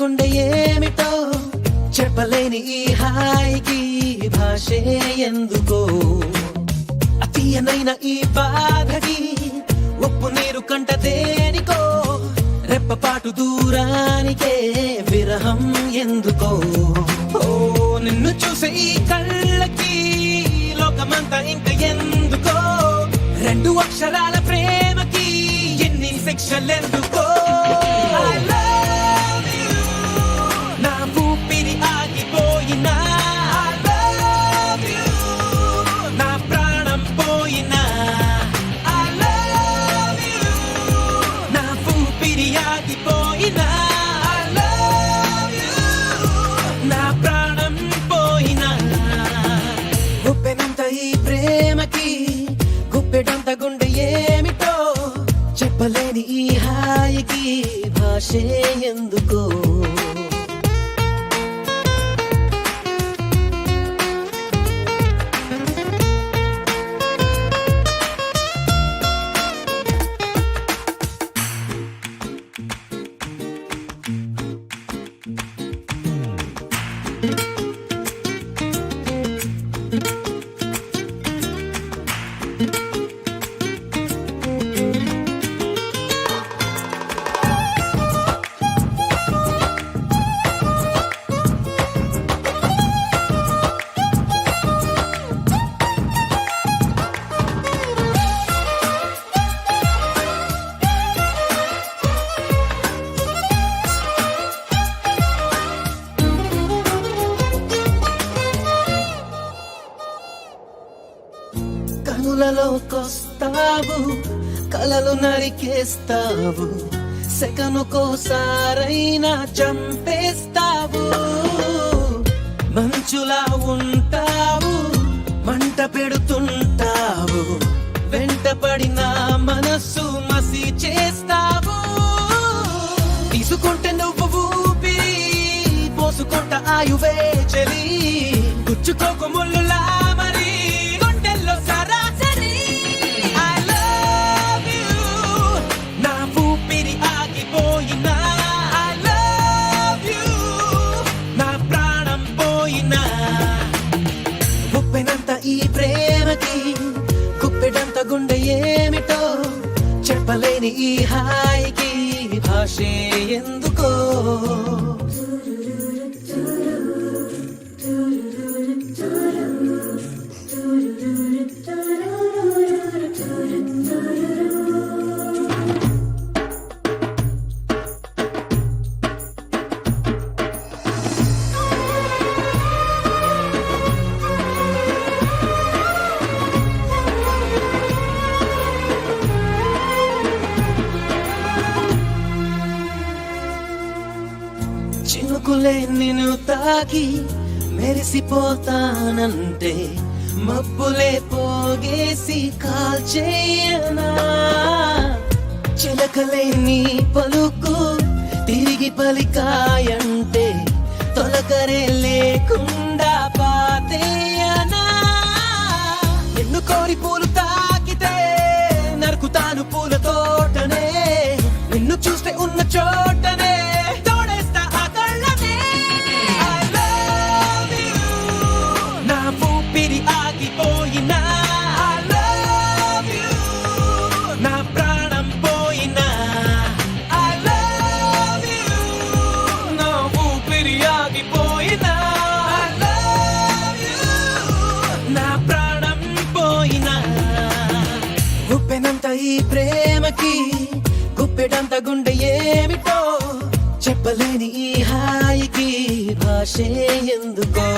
గుండె ఏమిటో చెప్పలేని ఈ హాయికి భాషే ఎందుకో అతీయనైన ఈ బాధకి ఉప్పు నీరు కంట దేనికో రెప్పపాటు దూరానికే విరహం ఎందుకో ఓ నిన్ను చూసే ఈ కళ్ళకి లోకమంతా ఇంక ఎందుకో రెండు అక్షరాల ప్రేమకి ఎన్ని శిక్షలెందుకో I love you నా ఊపిరి ఆగిపోయినా I love you నా ప్రాణం పోయినా I love you నా ఊపిరి ఆగిపోయినా I love you నా ప్రాణం పోయినా గుప్పెనంత ఈ ప్రేమకి గుప్పెడంత గుండె ఏమిటో చెప్పలేని ఈ హాయికి భాషే ఎందుకో కనులలోకొస్తావు కలలు నరికేస్తావు సెకనుకోసారైనా చంపేస్తావు మంచులా ఉంటావు మంట పెడుతుంటావు వెంటపడిన మనస్సు మసి చేస్తావు తీసుకుంటే నువ్వు ఊపిరి పోసుకుంట ఆయువే చలి గుచ్చుకోకు ముళ్ళులా మరి గుండెల్లో సరాసరి I love you నా ఊపిరి ఆగిపోయినా I love you నా ప్రాణం పోయినా ఉప్పెనంత ఈ ప్రేమకి గుప్పెడంత గుండె ఏమిటో చెప్పలేని ఈ హాయికి భాషే ఎందుకో చినుకులే నిన్ను తాకి మెరిసిపోతానంటే మబ్బులే పోగేసి కాల్చేయనా చిలకలే నీ పలుకు తిరిగి పలికాయంటే తొలకరే లేకుండా పాతేయనా నిన్ను కోరి పూలు తాకితే నరుకుతాను పూల తోటనే నిన్ను చూస్తే ఉన్న చోటనే ఆగిపోయినా I love you నా ప్రాణం పోయినా I love you నా ఊపిరి ఆగిపోయినా I love you నా ప్రాణం పోయినా గుప్పెనంత ఈ ప్రేమకి గుప్పెడంత గుండె ఏమిటో చెప్పలేని ఈ హాయికి భాషే ఎందుకో